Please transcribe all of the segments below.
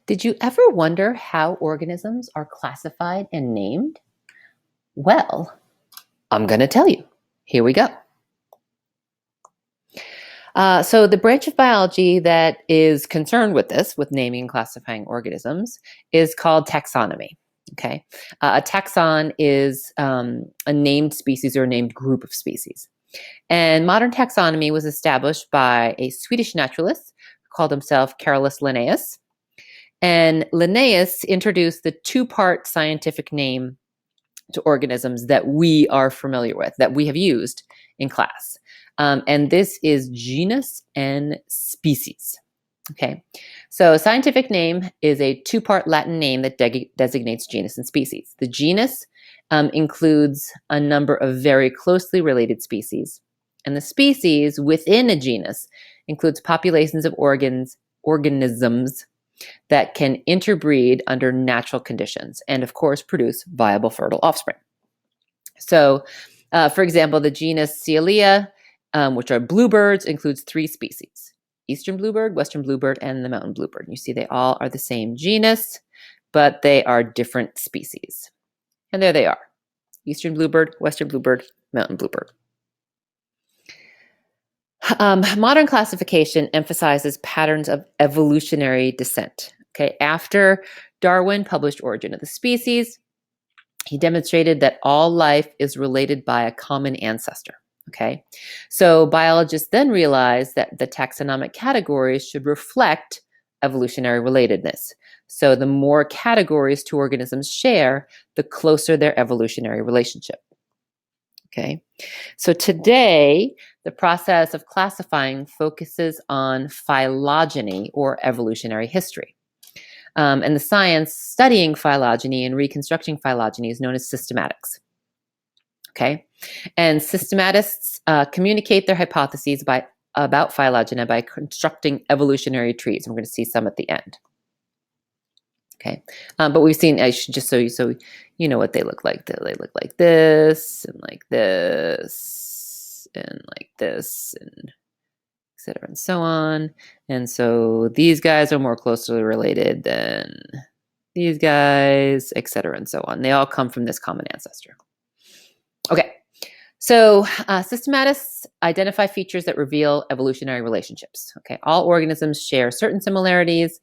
Did you ever wonder how organisms are classified and named? Well, I'm going to tell you. Here we go. So the branch of biology that is concerned with this, with naming and classifying organisms, is called taxonomy. Okay, a taxon is a named species or a named group of species. And modern taxonomy was established by a Swedish naturalist who called himself Carolus Linnaeus. And Linnaeus introduced the two-part scientific name to organisms that we are familiar with, that we have used in class. And this is genus and species. Okay, so scientific name is a two-part Latin name that designates genus and species. The genus includes a number of very closely related species, and the species within a genus includes populations of organisms that can interbreed under natural conditions and, of course, produce viable fertile offspring. So, for example, the genus Coelia, which are bluebirds, includes 3 species: eastern bluebird, western bluebird, and the mountain bluebird. And you see they all are the same genus, but they are different species. And there they are: eastern bluebird, western bluebird, mountain bluebird. Modern classification emphasizes patterns of evolutionary descent. Okay, after Darwin published Origin of the Species, he demonstrated that all life is related by a common ancestor. Okay, so biologists then realized that the taxonomic categories should reflect evolutionary relatedness. So the more categories two organisms share, the closer their evolutionary relationship. Okay, so today, the process of classifying focuses on phylogeny, or evolutionary history. And the science studying phylogeny and reconstructing phylogeny is known as systematics. Okay, and systematists communicate their hypotheses about phylogeny by constructing evolutionary trees. And we're going to see some at the end. Okay, but we've seen, just so you know what they look like. They look like this, and like this, and like this, and et cetera, and so on. And so these guys are more closely related than these guys, et cetera, and so on. They all come from this common ancestor. Okay, so systematists identify features that reveal evolutionary relationships. Okay, all organisms share certain similarities,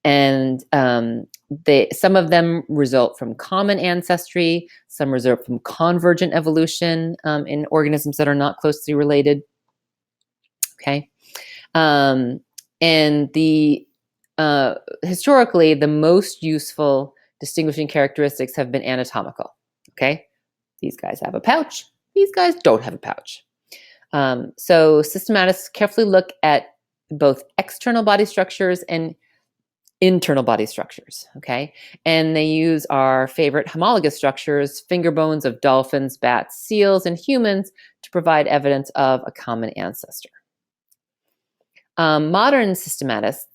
and some of them result from common ancestry. Some result from convergent evolution in organisms that are not closely related. Okay, and historically, the most useful distinguishing characteristics have been anatomical. Okay, these guys have a pouch. These guys don't have a pouch. So systematists carefully look at both external body structures and internal body structures, okay? And they use our favorite homologous structures, finger bones of dolphins, bats, seals, and humans, to provide evidence of a common ancestor. Modern systematics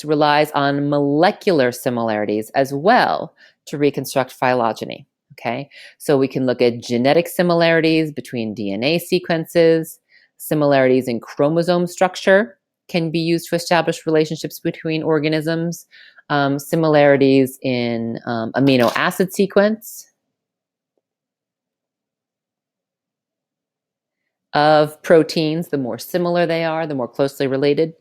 relies on molecular similarities as well to reconstruct phylogeny, okay? So we can look at genetic similarities between DNA sequences, similarities in chromosome structure can be used to establish relationships between organisms, similarities in amino acid sequence of proteins. The more similar they are, the more closely related.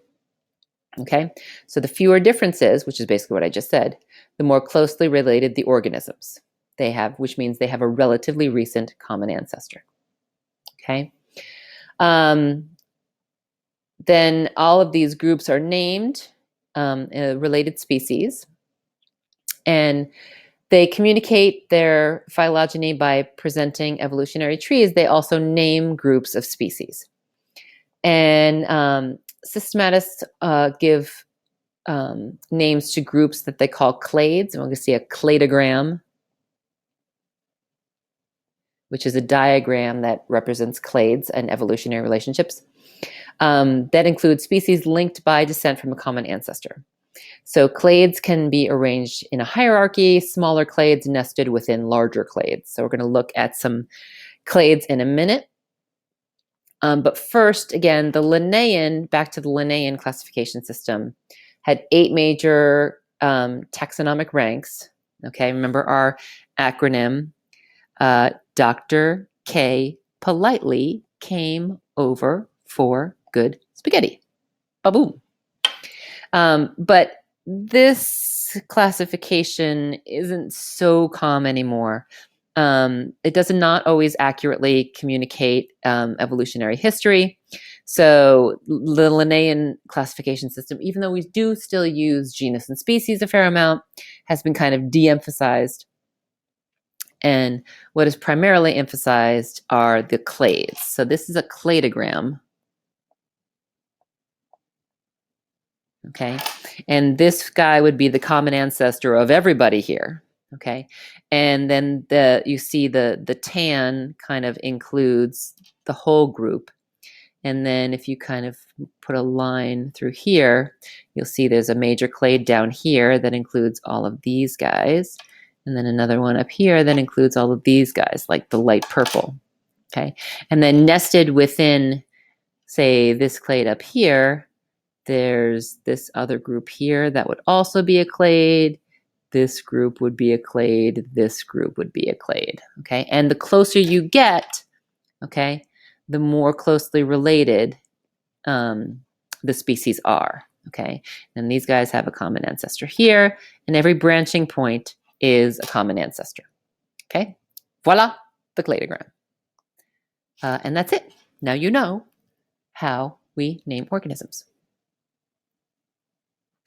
Okay, so the fewer differences, which is basically what I just said, the more closely related the organisms they have, which means they have a relatively recent common ancestor. Okay. Then all of these groups are named related species, and they communicate their phylogeny by presenting evolutionary trees. They also name groups of species. And systematists give names to groups that they call clades. And we're going to see a cladogram, which is a diagram that represents clades and evolutionary relationships. That includes species linked by descent from a common ancestor. So clades can be arranged in a hierarchy, smaller clades nested within larger clades. So we're going to look at some clades in a minute. But first, again, back to the Linnaean classification system. had 8 major taxonomic ranks. Okay, remember our acronym. Dr. K politely came over for good spaghetti. Ba-boom. But this classification isn't so common anymore. It does not always accurately communicate evolutionary history. So the Linnaean classification system, even though we do still use genus and species a fair amount, has been kind of de-emphasized. And what is primarily emphasized are the clades. So this is a cladogram. Okay. And this guy would be the common ancestor of everybody here. Okay. And then you see the tan kind of includes the whole group. And then if you kind of put a line through here, you'll see there's a major clade down here that includes all of these guys. And then another one up here that includes all of these guys, like the light purple. Okay. And then nested within, say, this clade up here, there's this other group here that would also be a clade. This group would be a clade. This group would be a clade. Okay. And the closer you get, okay, the more closely related the species are. Okay. And these guys have a common ancestor here, and every branching point is a common ancestor. Okay. Voila, the cladogram. And that's it. Now you know how we name organisms.